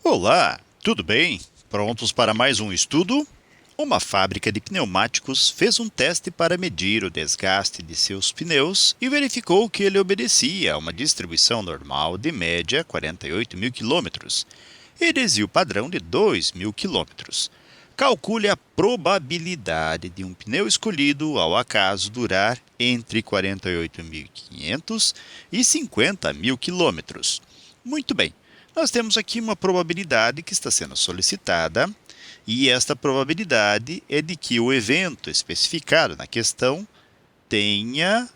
Olá, tudo bem? Prontos para mais um estudo? Uma fábrica de pneumáticos fez um teste para medir o desgaste de seus pneus e verificou que ele obedecia a uma distribuição normal de média 48 mil quilômetros e desvio padrão de 2.000 quilômetros. Calcule a probabilidade de um pneu escolhido ao acaso durar entre 48.500 e 50.000 quilômetros. Muito bem. Nós temos aqui uma probabilidade que está sendo solicitada, e esta probabilidade é de que o evento especificado na questão tenha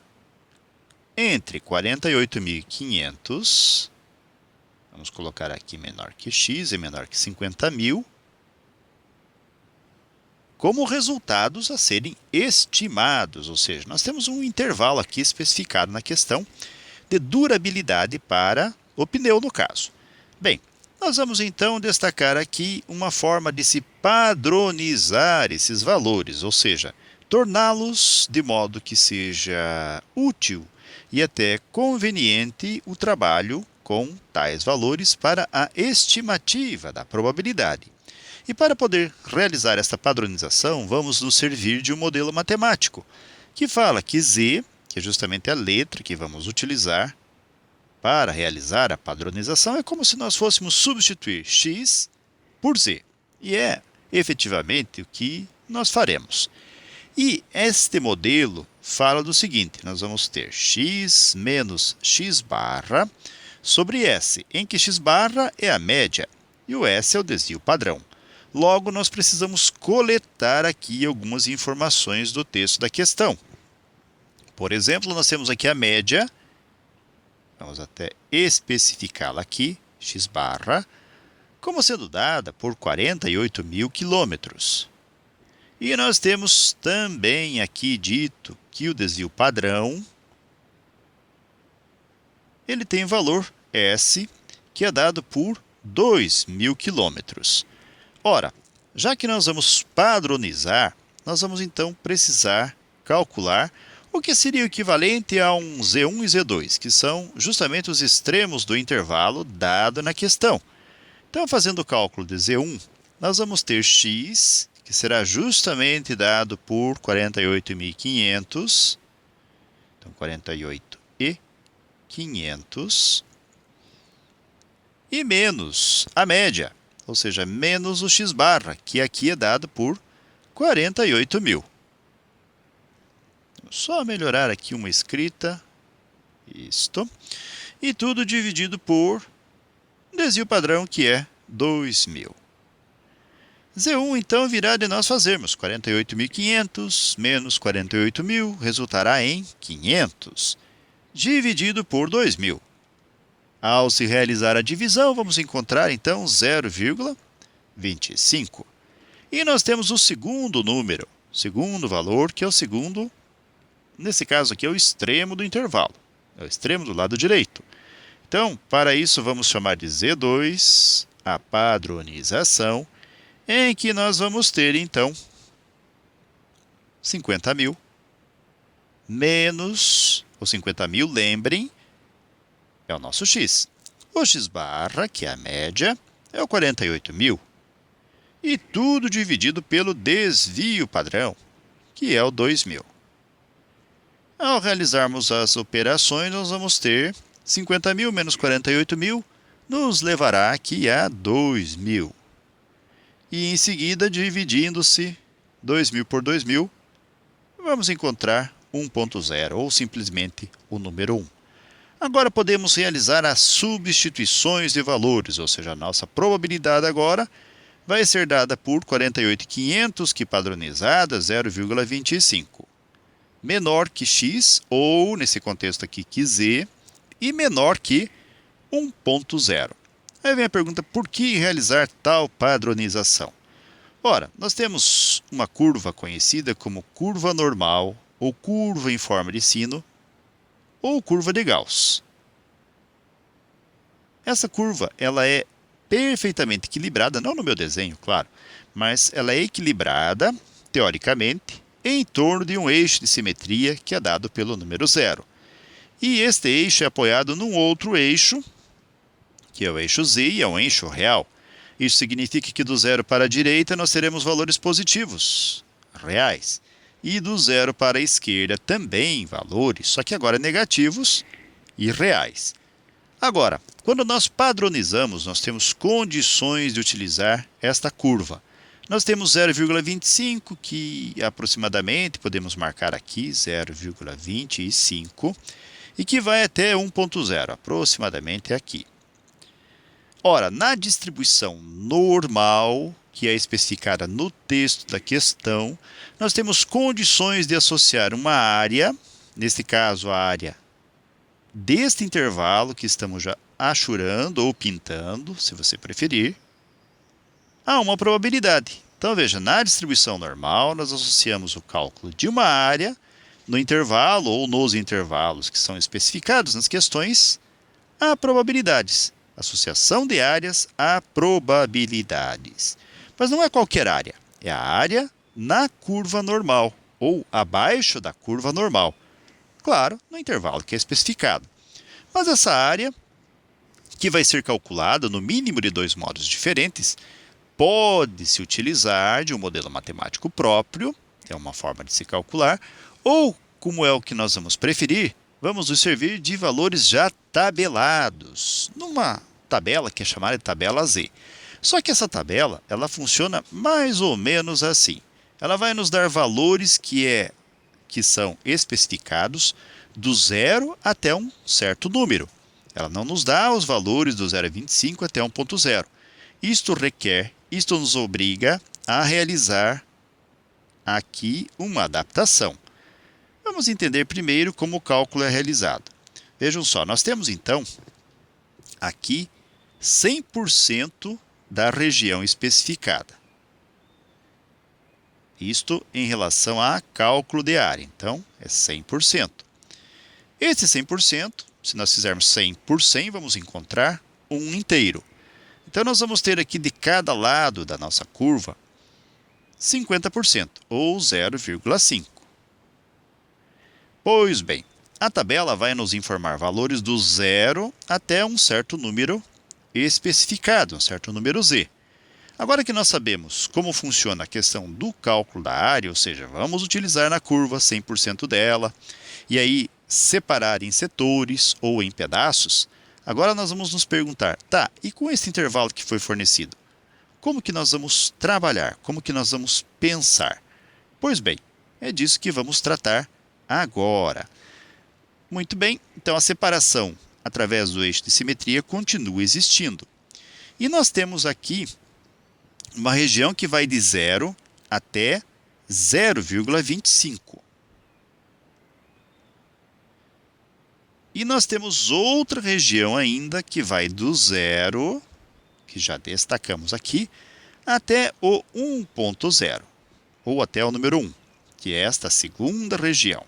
entre 48.500, vamos colocar aqui menor que x e menor que 50.000, como resultados a serem estimados, ou seja, nós temos um intervalo aqui especificado na questão de durabilidade para o pneu no caso. Bem, nós vamos então destacar aqui uma forma de se padronizar esses valores, ou seja, torná-los de modo que seja útil e até conveniente o trabalho com tais valores para a estimativa da probabilidade. E para poder realizar esta padronização, vamos nos servir de um modelo matemático, que fala que Z, que é justamente a letra que vamos utilizar para realizar a padronização, é como se nós fôssemos substituir x por z. E é efetivamente o que nós faremos. E este modelo fala do seguinte: nós vamos ter x menos x barra sobre S, em que x barra é a média e o S é o desvio padrão. Logo, nós precisamos coletar aqui algumas informações do texto da questão. Por exemplo, nós temos aqui a média. Vamos até especificá-la aqui, x barra, como sendo dada por 48.000 quilômetros. E nós temos também aqui dito que o desvio padrão ele tem valor S, que é dado por 2.000 quilômetros. Ora, já que nós vamos padronizar, nós vamos então precisar calcular o que seria o equivalente a um Z1 e Z2, que são justamente os extremos do intervalo dado na questão. Então, fazendo o cálculo de Z1, nós vamos ter x, que será justamente dado por 48.500, então 48.500, e menos a média, ou seja, menos o x barra, que aqui é dado por 48.000. Só melhorar aqui uma escrita, isto, e tudo dividido por desvio padrão, que é 2.000. Z1, então, virá de nós fazermos 48.500 menos 48.000, resultará em 500, dividido por 2.000. Ao se realizar a divisão, vamos encontrar, então, 0,25. E nós temos o segundo número, segundo valor, que é o segundo. Nesse caso aqui é o extremo do intervalo, é o extremo do lado direito. Então, para isso, vamos chamar de Z2 a padronização, em que nós vamos ter, então, 50.000 menos os 50.000, lembrem, é o nosso x. O x barra, que é a média, é o 48.000. E tudo dividido pelo desvio padrão, que é o 2.000. Ao realizarmos as operações, nós vamos ter 50.000 menos 48.000, nos levará aqui a 2.000. E em seguida, dividindo-se 2.000 por 2.000, vamos encontrar 1.0, ou simplesmente o número 1. Agora podemos realizar as substituições de valores, ou seja, a nossa probabilidade agora vai ser dada por 48.500, que padronizada, 0,25. Menor que x, ou, nesse contexto aqui, que z, e menor que 1.0. Aí vem a pergunta, por que realizar tal padronização? Ora, nós temos uma curva conhecida como curva normal, ou curva em forma de sino, ou curva de Gauss. Essa curva ela é perfeitamente equilibrada, não no meu desenho, claro, mas ela é equilibrada, teoricamente, em torno de um eixo de simetria que é dado pelo número 0. E este eixo é apoiado num outro eixo, que é o eixo z, e é um eixo real. Isso significa que do 0 para a direita nós teremos valores positivos, reais. E do 0 para a esquerda também valores, só que agora negativos e reais. Agora, quando nós padronizamos, nós temos condições de utilizar esta curva. Nós temos 0,25, que aproximadamente podemos marcar aqui 0,25, e que vai até 1,0, aproximadamente aqui. Ora, na distribuição normal, que é especificada no texto da questão, nós temos condições de associar uma área, neste caso a área deste intervalo que estamos já achurando ou pintando, se você preferir, a uma probabilidade. Então veja, na distribuição normal nós associamos o cálculo de uma área no intervalo ou nos intervalos que são especificados nas questões a probabilidades. Associação de áreas a probabilidades. Mas não é qualquer área, é a área na curva normal ou abaixo da curva normal. Claro, no intervalo que é especificado. Mas essa área, que vai ser calculada no mínimo de dois modos diferentes, pode-se utilizar de um modelo matemático próprio, é uma forma de se calcular, ou, como é o que nós vamos preferir, vamos nos servir de valores já tabelados, numa tabela que é chamada de tabela Z. Só que essa tabela, ela funciona mais ou menos assim. Ela vai nos dar valores que são especificados do 0 até um certo número. Ela não nos dá os valores do 0,25 até 1,0. Isto nos obriga a realizar aqui uma adaptação. Vamos entender primeiro como o cálculo é realizado. Vejam só, nós temos então aqui 100% da região especificada. Isto em relação a cálculo de área, então é 100%. Esse 100%, se nós fizermos 100 por 100, vamos encontrar um inteiro. Então nós vamos ter aqui de cada lado da nossa curva 50%, ou 0,5. Pois bem, a tabela vai nos informar valores do 0 até um certo número especificado, um certo número Z. Agora que nós sabemos como funciona a questão do cálculo da área, ou seja, vamos utilizar na curva 100% dela, e aí separar em setores ou em pedaços, agora nós vamos nos perguntar, tá, e com esse intervalo que foi fornecido, como que nós vamos trabalhar? Como que nós vamos pensar? Pois bem, é disso que vamos tratar agora. Muito bem, então a separação através do eixo de simetria continua existindo. E nós temos aqui uma região que vai de 0 até 0,25. E nós temos outra região ainda que vai do 0, que já destacamos aqui, até o 1,0, ou até o número 1, que é esta segunda região.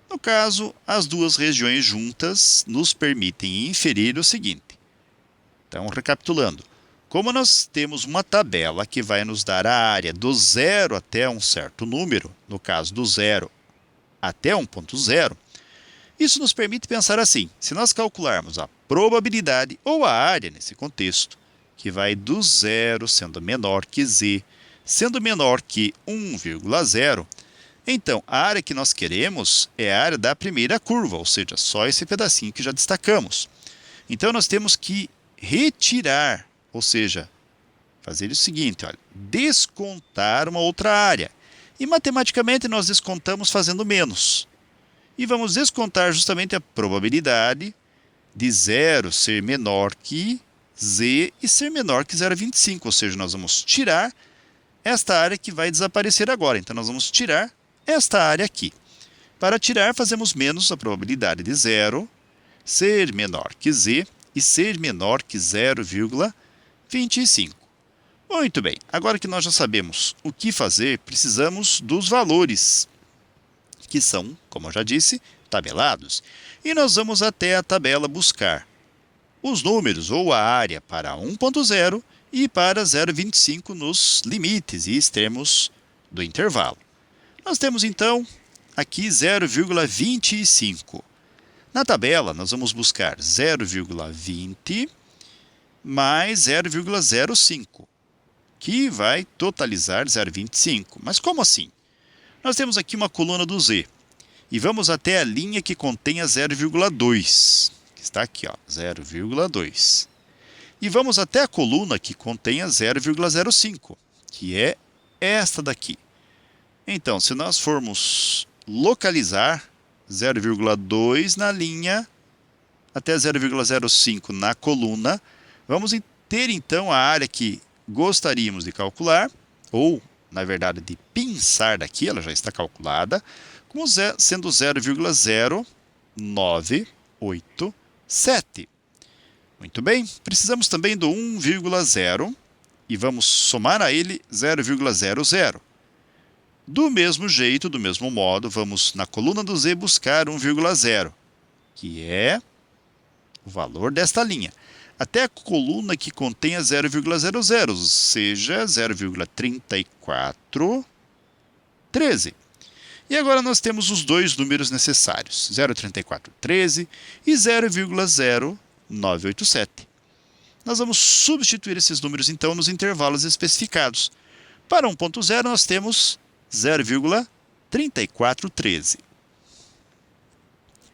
No caso, as duas regiões juntas nos permitem inferir o seguinte. Então, recapitulando, como nós temos uma tabela que vai nos dar a área do 0 até um certo número, no caso do 0 até 1,0, isso nos permite pensar assim, se nós calcularmos a probabilidade ou a área nesse contexto, que vai do 0 sendo menor que z, sendo menor que 1,0, então a área que nós queremos é a área da primeira curva, ou seja, só esse pedacinho que já destacamos. Então nós temos que retirar, ou seja, fazer o seguinte, olha, descontar uma outra área. E matematicamente nós descontamos fazendo menos. E vamos descontar justamente a probabilidade de 0 ser menor que z e ser menor que 0,25, ou seja, nós vamos tirar esta área que vai desaparecer agora. Então, nós vamos tirar esta área aqui. Para tirar, fazemos menos a probabilidade de 0 ser menor que z e ser menor que 0,25. Muito bem, agora que nós já sabemos o que fazer, precisamos dos valores, que são, como eu já disse, tabelados. E nós vamos até a tabela buscar os números ou a área para 1,0 e para 0,25 nos limites e extremos do intervalo. Nós temos então aqui 0,25. Na tabela, nós vamos buscar 0,20 mais 0,05, que vai totalizar 0,25. Mas como assim? Nós temos aqui uma coluna do z, e vamos até a linha que contém a 0,2, que está aqui, 0,2. E vamos até a coluna que contém a 0,05, que é esta daqui. Então, se nós formos localizar 0,2 na linha até 0,05 na coluna, vamos ter então a área que gostaríamos de calcular, ou na verdade de pinçar daqui, ela já está calculada, como sendo 0,0987. Muito bem, precisamos também do 1,0 e vamos somar a ele 0,00. Do mesmo jeito, do mesmo modo, vamos na coluna do z buscar 1,0, que é o valor desta linha, até a coluna que contém a 0,00, ou seja, 0,3413. E agora nós temos os dois números necessários, 0,3413 e 0,0987. Nós vamos substituir esses números, então, nos intervalos especificados. Para 1,0, nós temos 0,3413.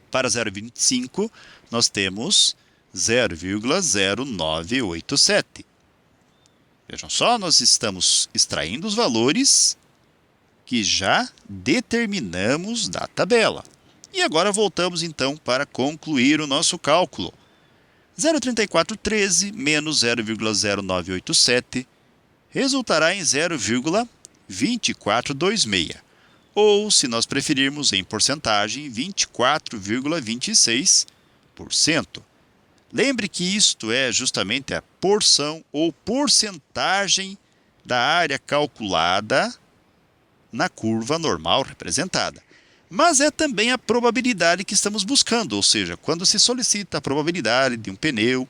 Para 0,25, nós temos 0,0987. Vejam só, nós estamos extraindo os valores que já determinamos da tabela. E agora voltamos então para concluir o nosso cálculo. 0,3413 menos 0,0987 resultará em 0,2426, ou, se nós preferirmos em porcentagem, 24,26%. Lembre que isto é justamente a porção ou porcentagem da área calculada na curva normal representada. Mas é também a probabilidade que estamos buscando, ou seja, quando se solicita a probabilidade de um pneu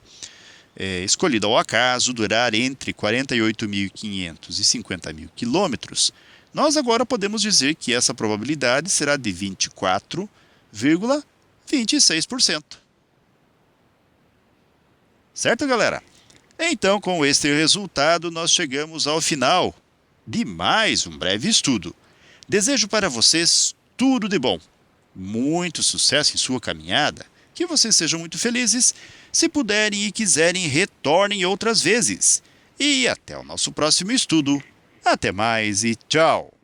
escolhido ao acaso durar entre 48.500 e 50.000 quilômetros, nós agora podemos dizer que essa probabilidade será de 24,26%. Certo, galera? Então, com este resultado, nós chegamos ao final de mais um breve estudo. Desejo para vocês tudo de bom, muito sucesso em sua caminhada, que vocês sejam muito felizes. Se puderem e quiserem, retornem outras vezes. E até o nosso próximo estudo. Até mais e tchau!